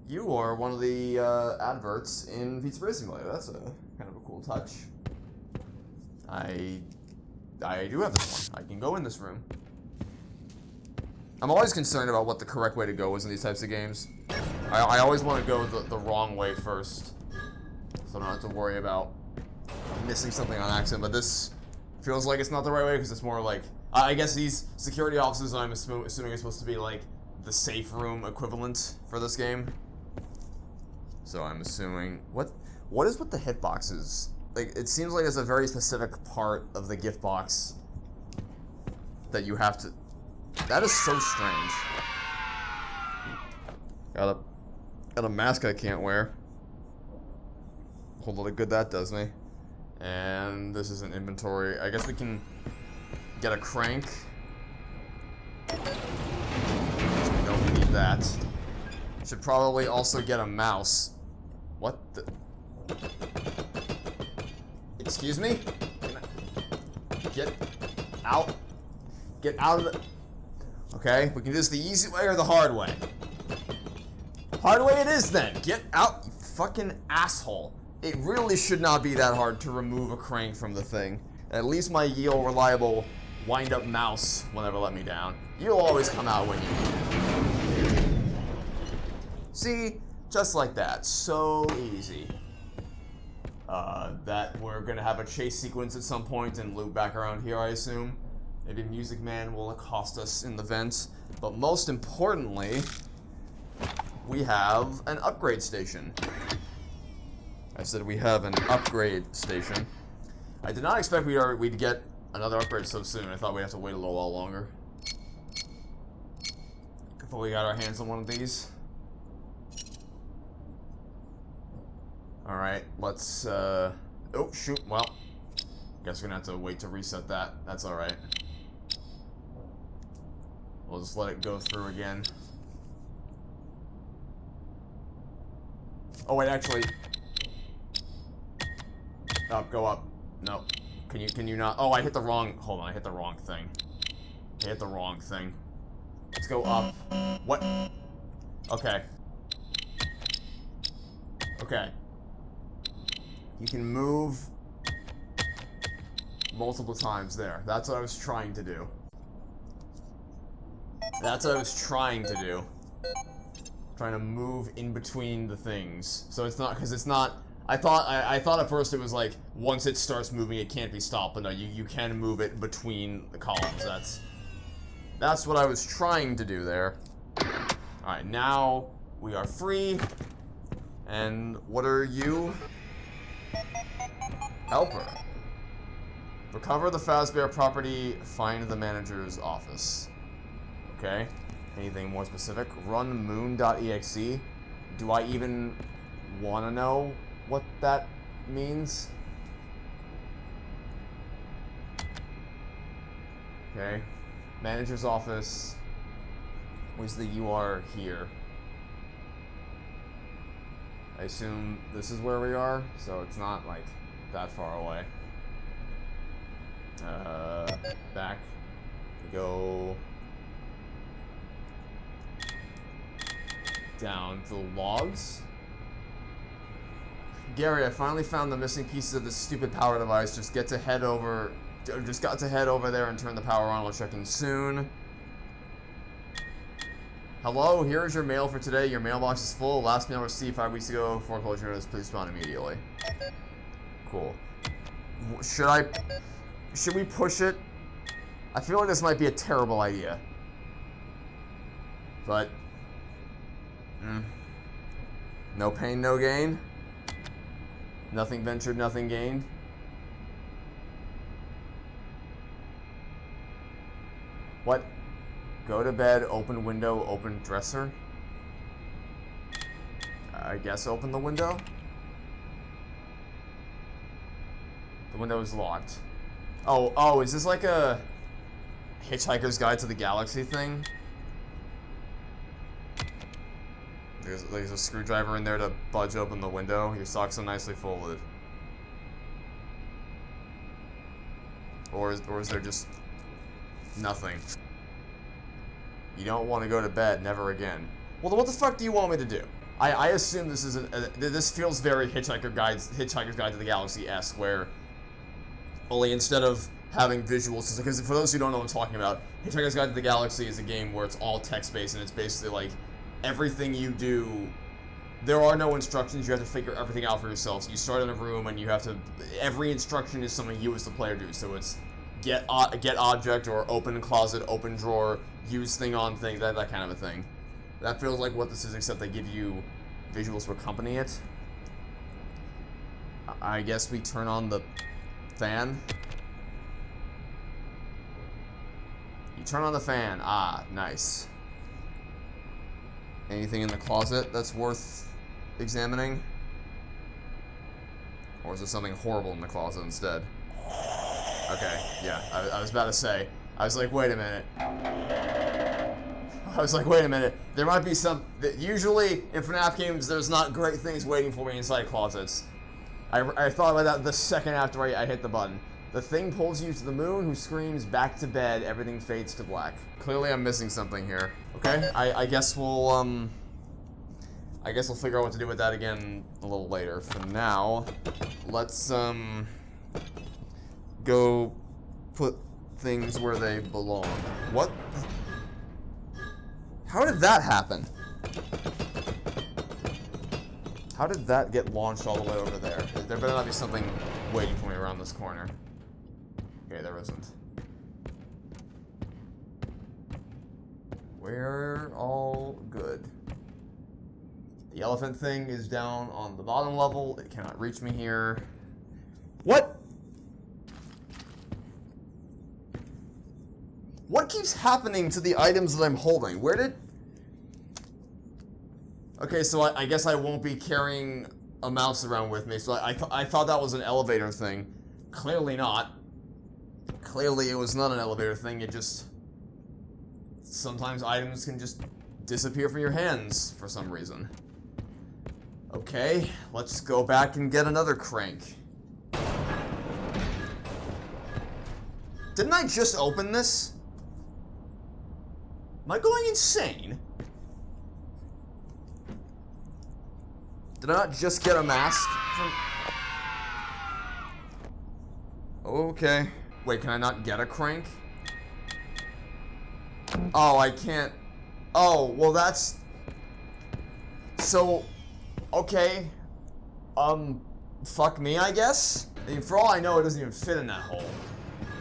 You are one of the adverts in Pizza Simulator. That's a kind of a cool touch. I do have this one. I can go in this room. I'm always concerned about what the correct way to go is in these types of games. I always want to go the wrong way first, so I don't have to worry about missing something on accident. But this feels like it's not the right way because it's more like, I guess these security offices I'm assuming are supposed to be like the safe room equivalent for this game. So I'm assuming, what is with the hitboxes? Like, it seems like there's a very specific part of the gift box that you have to... That is so strange. Got a mask I can't wear. Hold on, look good that does me. And this is an inventory. I guess we can get a crank. We don't need that. Should probably also get a mouse. What the... Excuse me? Get out. Get out of the... Okay, we can do this the easy way or the hard way. Hard way it is then. Get out, you fucking asshole. It really should not be that hard to remove a crank from the thing. At least my Yale reliable wind-up mouse will never let me down. You'll always come out when you need it. See? Just like that. So easy. That we're gonna have a chase sequence at some point and loop back around here, I assume. Maybe Music Man will accost us in the vents. But most importantly, we have an upgrade station. I said we have an upgrade station. I did not expect we'd get another upgrade so soon. I thought we'd have to wait a little while longer. Before we got our hands on one of these. Alright, let's, oh, shoot, well. Guess we're gonna have to wait to reset that. That's alright. We'll just let it go through again. Oh, wait, actually. Up, go up. No. Can you not? Oh, I hit the wrong, hold on, I hit the wrong thing. I hit the wrong thing. Let's go up. What? Okay. Okay. You can move multiple times there. That's what I was trying to do. That's what I was trying to do. Trying to move in between the things. So it's not, because it's not, I thought at first it was like, once it starts moving it can't be stopped, but no, you can move it between the columns. That's what I was trying to do there. Alright, now we are free. And what are you? Helper. Recover the Fazbear property, find the manager's office. Okay. Anything more specific? Run moon.exe. Do I even want to know what that means? Okay. Manager's office. Where's the UR here? I assume this is where we are, so it's not like that far away. Back. We go down the logs. Gary, I finally found the missing pieces of this stupid power device. Just got to head over there and turn the power on. We'll check in soon. Hello, here is your mail for today. Your mailbox is full. Last mail received 5 weeks ago. Foreclosure notice. Please respond immediately. Cool. Should we push it? I feel like this might be a terrible idea. But no pain, no gain. Nothing ventured, nothing gained. What? Go to bed, open window, open dresser. I guess open the window. The window is locked. Oh, is this like a Hitchhiker's Guide to the Galaxy thing? There's a screwdriver in there to budge open the window. Your socks are nicely folded. Or is there just nothing? You don't want to go to bed, never again. Well, then what the fuck do you want me to do? I assume this is this feels very Hitchhiker's Guide to the Galaxy-esque, where Only instead of having visuals, because for those who don't know what I'm talking about, Hitchhiker's Guide to the Galaxy is a game where it's all text-based, and it's basically like everything you do, there are no instructions, you have to figure everything out for yourself. So you start in a room and you have to, every instruction is something you as the player do. So it's get object, or open closet, open drawer, use thing on thing, that kind of a thing. That feels like what this is, except they give you visuals to accompany it. I guess we turn on the fan. You turn on the fan. Ah, nice. Anything in the closet that's worth examining? Or is there something horrible in the closet instead? Okay, yeah, I was about to say. I was like, wait a minute. There might be some... Usually, in FNAF games, there's not great things waiting for me inside closets. I thought about that the second after I hit the button. The thing pulls you to the moon, who screams, back to bed, everything fades to black. Clearly I'm missing something here. Okay, I guess we'll figure out what to do with that again a little later. For now, let's, go put things where they belong. What? How did that happen? How did that get launched all the way over there? There better not be something waiting for me around this corner. Okay, there isn't. We're all good. The elephant thing is down on the bottom level. It cannot reach me here. What? What keeps happening to the items that I'm holding? Where did... Okay, so I guess I won't be carrying a mouse around with me, so I thought that was an elevator thing. Clearly not. Clearly it was not an elevator thing, it just... Sometimes items can just disappear from your hands for some reason. Okay, let's go back and get another crank. Didn't I just open this? Am I going insane? Did I not just get a mask from... Okay. Wait, can I not get a crank? Oh, I can't... Oh, well that's... So... Okay. Fuck me, I guess? I mean, for all I know, it doesn't even fit in that hole.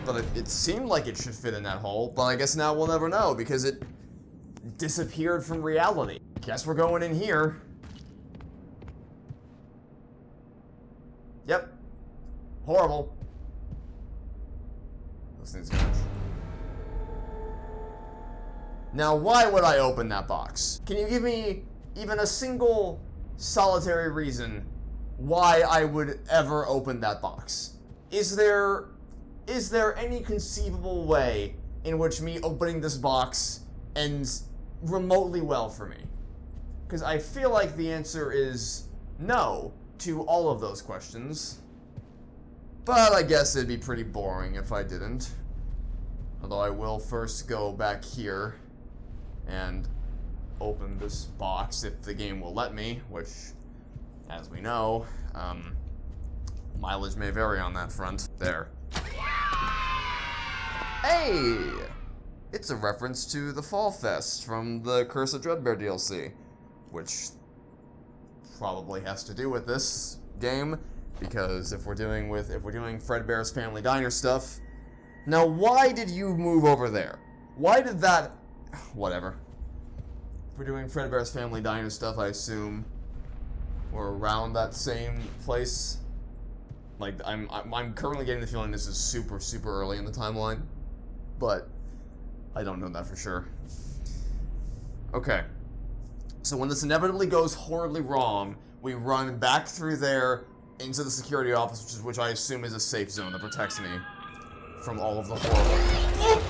But it seemed like it should fit in that hole, but I guess now we'll never know, because it disappeared from reality. Guess we're going in here. Yep. Horrible. Those things go. Now, why would I open that box? Can you give me even a single solitary reason why I would ever open that box? Is there any conceivable way in which me opening this box ends remotely well for me? Because I feel like the answer is no to all of those questions. But I guess it'd be pretty boring if I didn't. Although I will first go back here and open this box if the game will let me, which, as we know, mileage may vary on that front. There. Hey! It's a reference to the Fall Fest from the Curse of Dreadbear DLC, which probably has to do with this game, because if we're doing Fredbear's Family Diner stuff. Now, why did you move over there? Why did that... Whatever. If we're doing Fredbear's Family Diner stuff, I assume we're around that same place. Like, I'm currently getting the feeling this is super, super early in the timeline, but I don't know that for sure. Okay. So when this inevitably goes horribly wrong, we run back through there into the security office, which I assume is a safe zone that protects me from all of the horrible...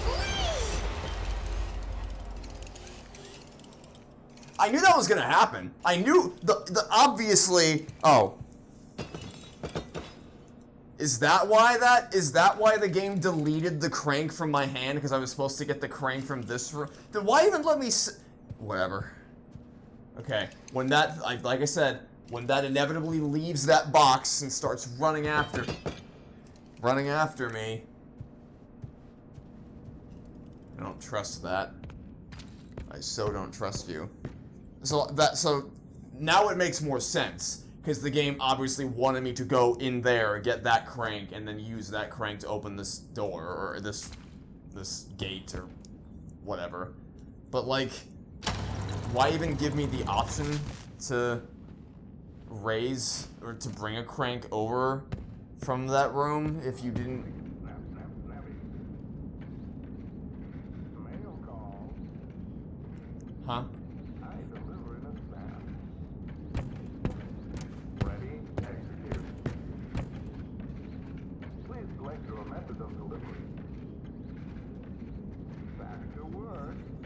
I knew that was gonna happen. I knew the obviously... Oh. Is that why the game deleted the crank from my hand? Because I was supposed to get the crank from this room? Then why even let me whatever. Okay, when that, like I said, when that inevitably leaves that box and starts running after running after me. I don't trust that. I so don't trust you. So now it makes more sense. Because the game obviously wanted me to go in there, get that crank, and then use that crank to open this door, or this gate, or whatever. But, like, why even give me the option to raise, or to bring a crank over from that room if you didn't... Huh?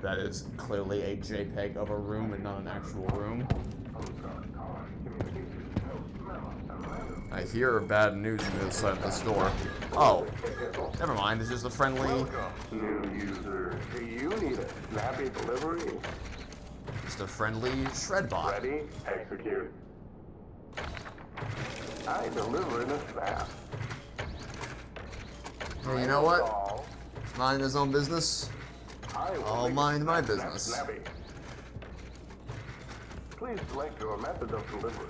That is clearly a JPEG of a room and not an actual room. I hear bad news on the other side of this door. Oh, never mind. It's just a friendly... New user, do you need a snappy delivery? Just a friendly shred bot. Ready? Execute. I deliver in a snap. Hey, you know what? Mind his own business. I'll mind my business. Snappy. Please select your method of delivery.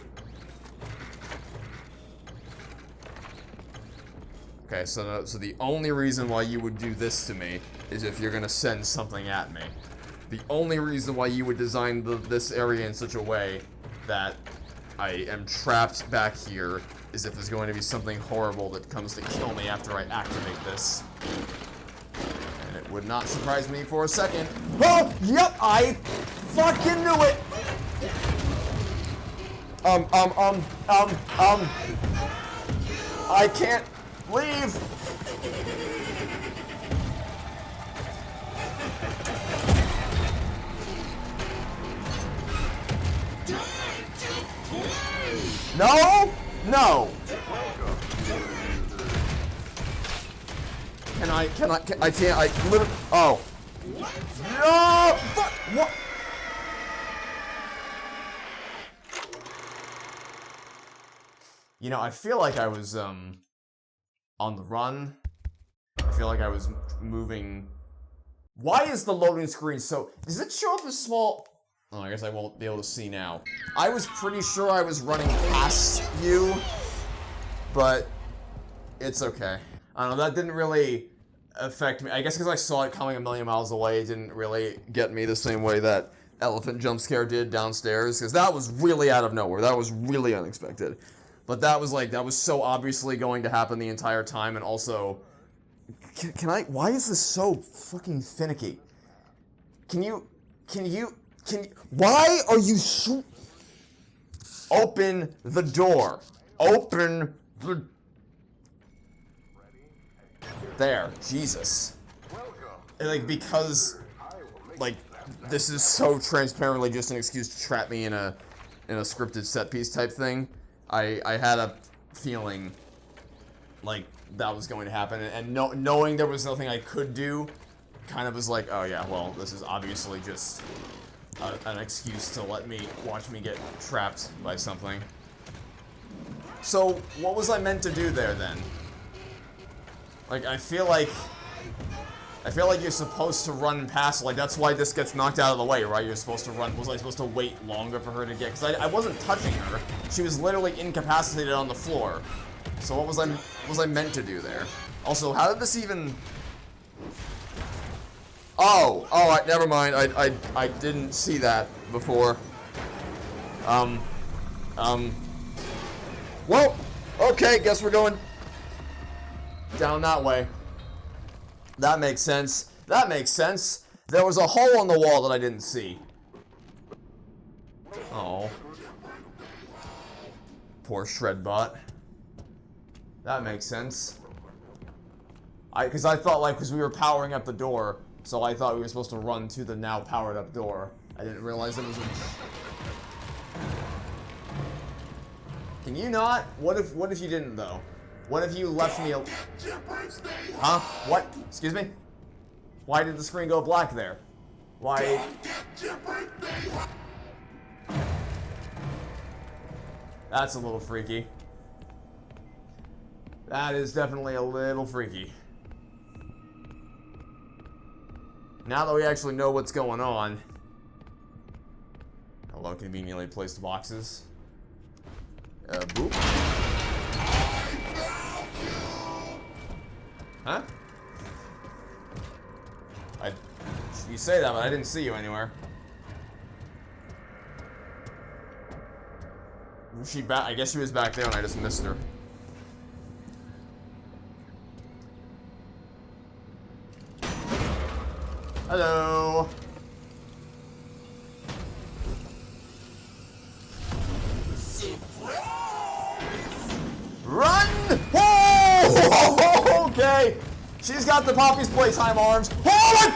Okay, so the only reason why you would do this to me is if you're gonna send something at me. The only reason why you would design this area in such a way that I am trapped back here is if there's going to be something horrible that comes to kill me after I activate this. And it would not surprise me for a second. Oh, yep, I fucking knew it! I can't leave! No! No! I can't, I literally, oh. No! Fuck! What? You know, I feel like I was, on the run. I feel like I was moving. Why is the loading screen so... Does it show up as small? Oh, I guess I won't be able to see now. I was pretty sure I was running past you, but it's okay. I don't know, that didn't really affect me. I guess because I saw it coming a million miles away, it didn't really get me the same way that elephant jump scare did downstairs, because that was really out of nowhere. That was really unexpected. But that was like, that was so obviously going to happen the entire time, and also... Can I... Why is this so fucking finicky? Can you... Why are you so... Open the door. Open the... There. Jesus. Like, because... Like, this is so transparently just an excuse to trap me in a scripted set piece type thing. I had a feeling like that was going to happen, and knowing there was nothing I could do kind of was like, oh yeah, well, this is obviously just an excuse to watch me get trapped by something. So, what was I meant to do there then? Like, I feel like you're supposed to run past, like, that's why this gets knocked out of the way, right? You're supposed to run. Was I supposed to wait longer for her to get, because I wasn't touching her. She was literally incapacitated on the floor. So what was I meant to do there? Also, how did this even... Oh, never mind. I didn't see that before. Well, okay, guess we're going down that way. That makes sense. That makes sense. There was a hole in the wall that I didn't see. Oh. Poor Shredbot. That makes sense. Because I thought, like, because we were powering up the door, so I thought we were supposed to run to the now powered up door. I didn't realize it was a... Can you not? What if you didn't, though? What if you left me a... Huh? What? Excuse me? Why did the screen go black there? Why... That's a little freaky. That is definitely a little freaky. Now that we actually know what's going on. Hello, conveniently placed boxes. Boop. Huh? You say that, but I didn't see you anywhere. Was she back? I guess she was back there and I just missed her. Hello. Run! Whoa! Okay. She's got the Poppy's Playtime arms. Oh my!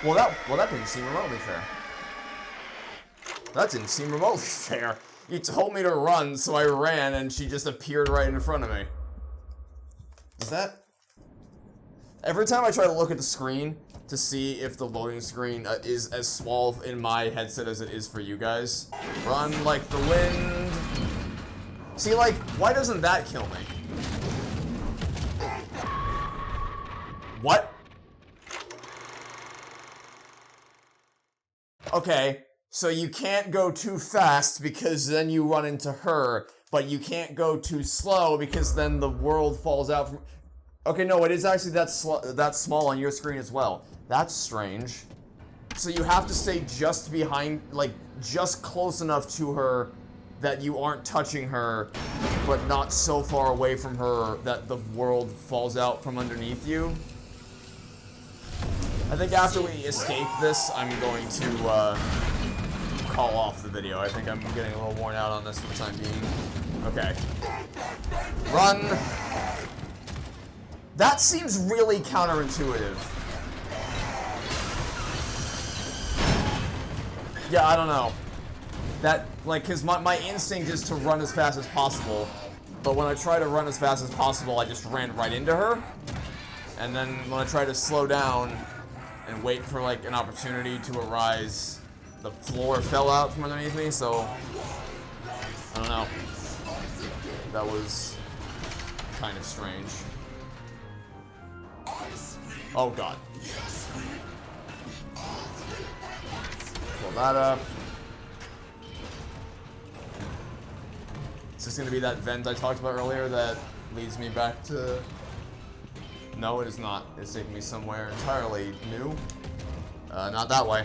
Well, that didn't seem remotely fair. That didn't seem remotely fair. You told me to run, so I ran, and she just appeared right in front of me. Is that? Every time I try to look at the screen to see if the loading screen is as small in my headset as it is for you guys. Run like the wind. See, like, why doesn't that kill me? What? Okay, so you can't go too fast because then you run into her, but you can't go too slow because then the world falls out from... Okay, no, it is actually that small on your screen as well. That's strange. So you have to stay just behind, like, just close enough to her that you aren't touching her, but not so far away from her that the world falls out from underneath you. I think after we escape this, I'm going to call off the video. I think I'm getting a little worn out on this for the time being. Okay. Run! That seems really counterintuitive. Yeah, I don't know. That, like, cause my instinct is to run as fast as possible, but when I try to run as fast as possible, I just ran right into her. And then when I try to slow down and wait for, like, an opportunity to arise, the floor fell out from underneath me, so I don't know. That was kind of strange. Oh god. Pull that up. Is this gonna be that vent I talked about earlier that leads me back to... No, it is not. It's taking me somewhere entirely new. Not that way.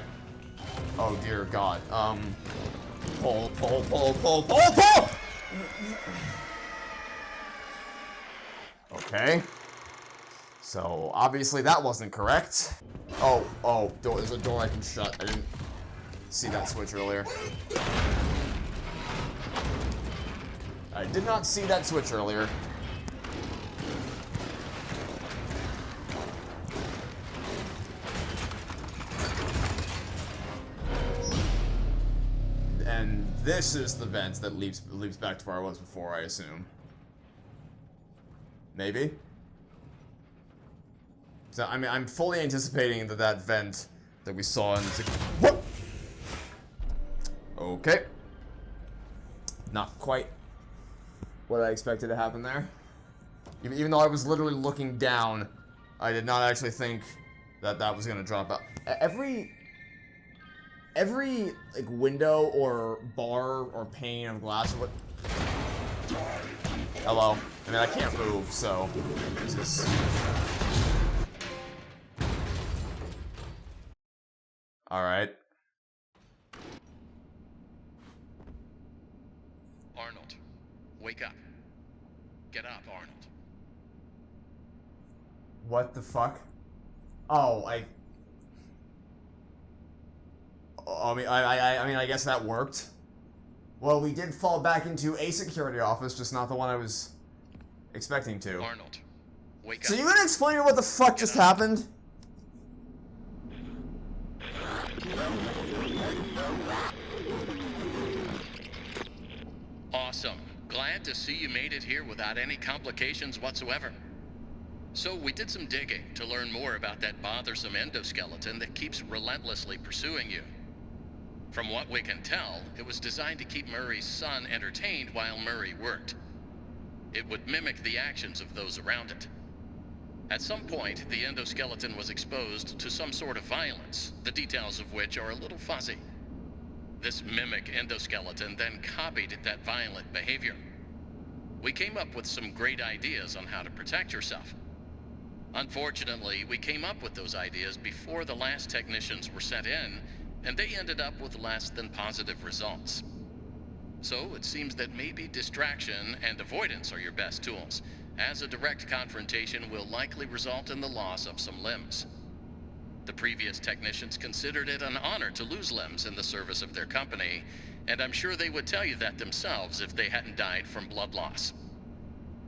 Oh dear god. Pull. Okay. So, obviously that wasn't correct. Oh, there's a door I can shut. I didn't see that switch earlier. I did not see that switch earlier. And this is the vent that leads back to where I was before, I assume. Maybe? So, I mean, I'm fully anticipating that vent that we saw in the... What? Okay. Not quite what I expected to happen there. Even though I was literally looking down, I did not actually think that was gonna drop out. Every like window or bar or pane of glass or what... Hello. I mean, I can't move, so... Jesus. Alright. Arnold, wake up. Get up, Arnold. What the fuck? Oh, I mean, I guess that worked. Well, we did fall back into a security office, just not the one I was expecting to. Arnold, wake up. So you gonna explain to me what the fuck just happened? Awesome. Glad to see you made it here without any complications whatsoever. So we did some digging to learn more about that bothersome endoskeleton that keeps relentlessly pursuing you. From what we can tell, it was designed to keep Murray's son entertained while Murray worked. It would mimic the actions of those around it. At some point, the endoskeleton was exposed to some sort of violence, the details of which are a little fuzzy. This mimic endoskeleton then copied that violent behavior. We came up with some great ideas on how to protect yourself. Unfortunately, we came up with those ideas before the last technicians were sent in, and they ended up with less than positive results. So it seems that maybe distraction and avoidance are your best tools, as a direct confrontation will likely result in the loss of some limbs. The previous technicians considered it an honor to lose limbs in the service of their company, and I'm sure they would tell you that themselves if they hadn't died from blood loss.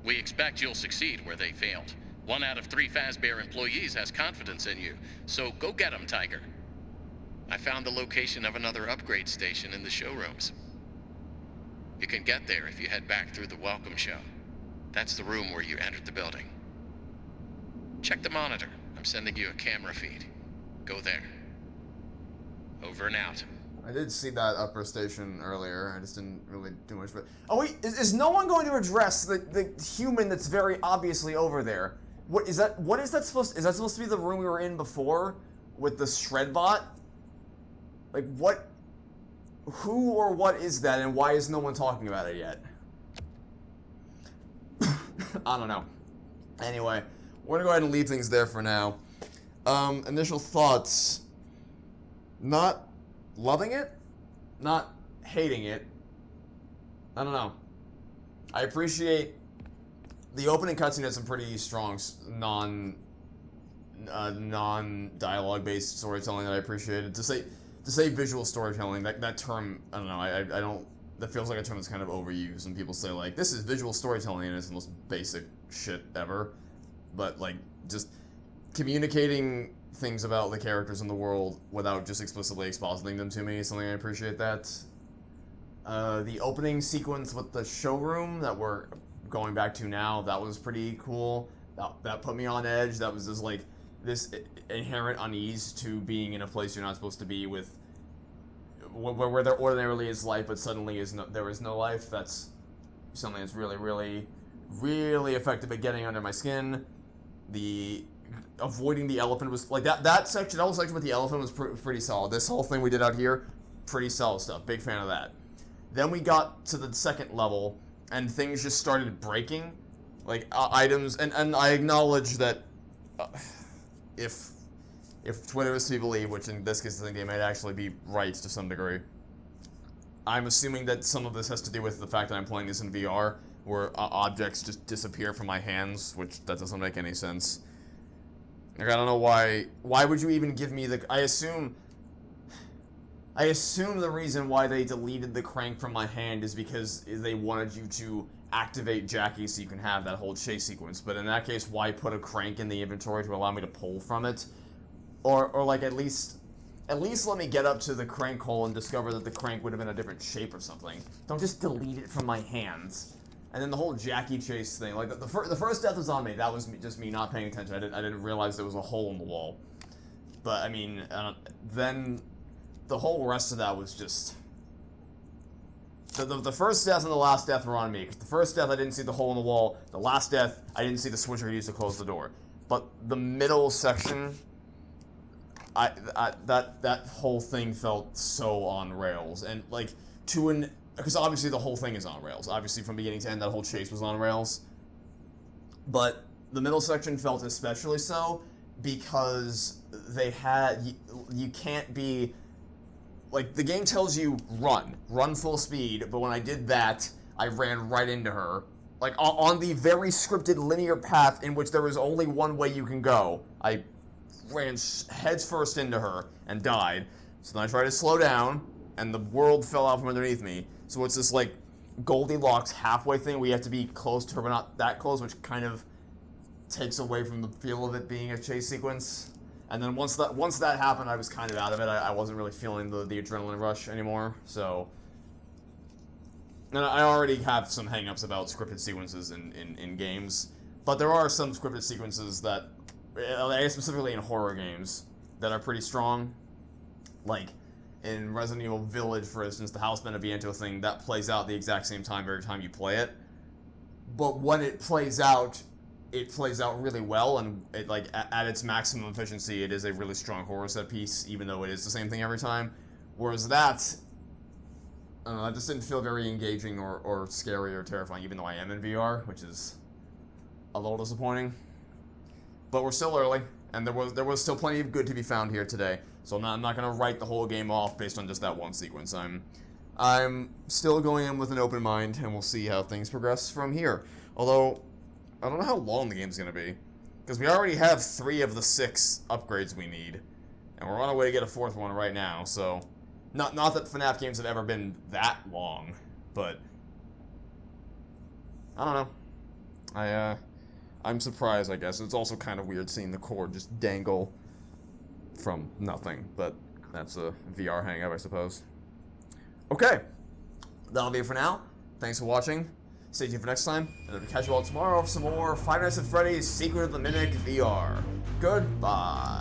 We expect you'll succeed where they failed. 1 out of 3 Fazbear employees has confidence in you, so go get 'em, Tiger. I found the location of another upgrade station in the showrooms. You can get there if you head back through the welcome show. That's the room where you entered the building. Check the monitor. I'm sending you a camera feed. Go there. Over and out. I did see that upper station earlier. I just didn't really do much. But oh wait, is no one going to address the human that's very obviously over there? What is that? What is that supposed? Is that supposed to be the room we were in before with the shred bot? Like what? Who or what is that, and why is no one talking about it yet? I don't know. Anyway, we're gonna go ahead and leave things there for now. Initial thoughts. Not loving it, not hating it. I don't know. I appreciate the opening cutscene had some pretty strong non-dialogue based storytelling that I appreciated. To say visual storytelling, that term, I don't know, I don't, that feels like a term that's kind of overused, and people say like, this is visual storytelling, and it's the most basic shit ever. But like, just communicating things about the characters in the world without just explicitly expositing them to me is something I appreciate. That the opening sequence with the showroom that we're going back to now, that was pretty cool. That put me on edge. That was just like this inherent unease to being in a place you're not supposed to be, with where there ordinarily is life but suddenly there is no life. That's something that's really, really, really effective at getting under my skin. The avoiding the elephant was like that section. That whole section with the elephant was pretty solid. This whole thing we did out here, pretty solid stuff. Big fan of that. Then we got to the second level, and things just started breaking, like items. And I acknowledge that if Twitter is to be believed, which in this case I think they might actually be right to some degree, I'm assuming that some of this has to do with the fact that I'm playing this in VR, where objects just disappear from my hands, which that doesn't make any sense. Like, I don't know why would you even give me the... I assume the reason why they deleted the crank from my hand is because they wanted you to activate Jackie so you can have that whole chase sequence. But in that case, why put a crank in the inventory to allow me to pull from it? Or like, at least let me get up to the crank hole and discover that the crank would have been a different shape or something. Don't just delete it from my hands. And then the whole Jackie chase thing, like the first death was on me. That was just me not paying attention. I didn't realize there was a hole in the wall. But I mean, then the whole rest of that was just the first death and the last death were on me. Because the first death I didn't see the hole in the wall. The last death I didn't see the switcher used to close the door. But the middle section, that whole thing felt so on rails, and like because obviously the whole thing is on rails. Obviously from beginning to end that whole chase was on rails. But the middle section felt especially so because you can't be, like, the game tells you run full speed, but when I did that, I ran right into her. Like, on the very scripted linear path in which there is only one way you can go, I ran heads first into her and died. So then I tried to slow down, and the world fell out from underneath me. So it's this, like, Goldilocks halfway thing where you have to be close to her, but not that close, which kind of takes away from the feel of it being a chase sequence. And then once that happened, I was kind of out of it. I wasn't really feeling the adrenaline rush anymore. So, and I already have some hang-ups about scripted sequences in games, but there are some scripted sequences that, specifically in horror games, that are pretty strong. Like in Resident Evil Village, for instance, the House Beneviento thing, that plays out the exact same time every time you play it. but when it plays out really well, and it, like, at its maximum efficiency, it is a really strong horror set piece, even though it is the same thing every time. Whereas that, I don't know, that just didn't feel very engaging or scary or terrifying, even though I am in VR, which is a little disappointing. But we're still early, and there was still plenty of good to be found here today. So I'm not gonna write the whole game off based on just that one sequence. I'm still going in with an open mind, and we'll see how things progress from here. Although, I don't know how long the game's gonna be, because we already have 3 of the 6 upgrades we need, and we're on our way to get a 4th one right now. So, not that FNAF games have ever been that long, but I don't know. I'm surprised, I guess. It's also kind of weird seeing the cord just dangle from nothing, but that's a VR hang-up, I suppose. Okay, that'll be it for now. Thanks for watching. Stay tuned for next time, and I'll catch you all tomorrow for some more Five Nights at Freddy's Secret of the Mimic VR. Goodbye.